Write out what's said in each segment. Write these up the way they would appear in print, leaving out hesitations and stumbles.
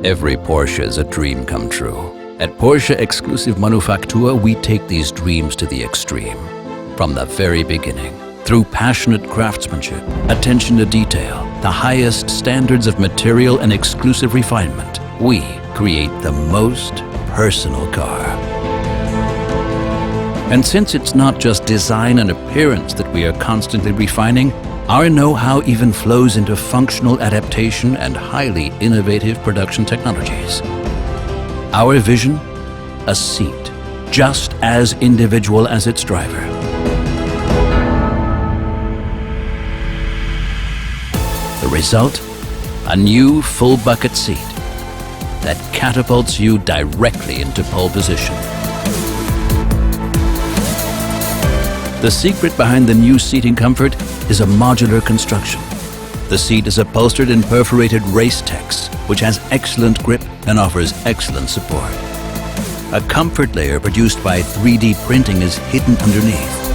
Every Porsche is a dream come true. At Porsche Exclusive Manufaktur, we take these dreams to the extreme. From the very beginning, through passionate craftsmanship, attention to detail, the highest standards of material and exclusive refinement, we create the most personal car. And since it's not just design and appearance that we are constantly refining, our know-how even flows into functional adaptation and highly innovative production technologies. Our vision? A seat, just as individual as its driver. The result? A new full bucket seat that catapults you directly into pole position. The secret behind the new seating comfort is a modular construction. The seat is upholstered in perforated race tex, which has excellent grip and offers excellent support. A comfort layer produced by 3D printing is hidden underneath.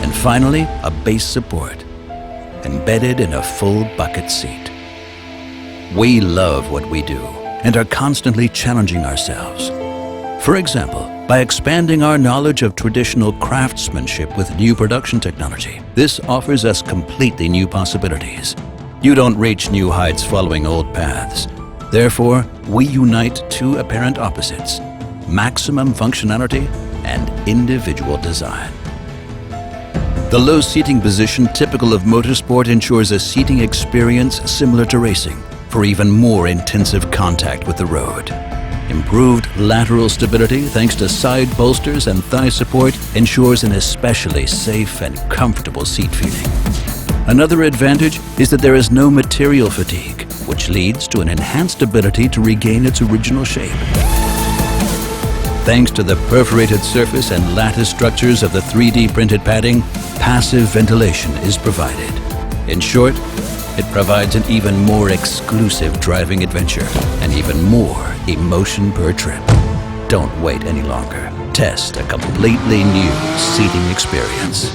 And finally, a base support, embedded in a full bucket seat. We love what we do and are constantly challenging ourselves. For example, by expanding our knowledge of traditional craftsmanship with new production technology, this offers us completely new possibilities. You don't reach new heights following old paths. Therefore, we unite two apparent opposites: maximum functionality and individual design. The low seating position typical of motorsport ensures a seating experience similar to racing, for even more intensive contact with the road. Improved lateral stability thanks to side bolsters and thigh support ensures an especially safe and comfortable seat feeling. Another advantage is that there is no material fatigue, which leads to an enhanced ability to regain its original shape. Thanks to the perforated surface and lattice structures of the 3D printed padding, passive ventilation is provided. In short, it provides an even more exclusive driving adventure and even more emotion per trip. Don't wait any longer. Test a completely new seating experience.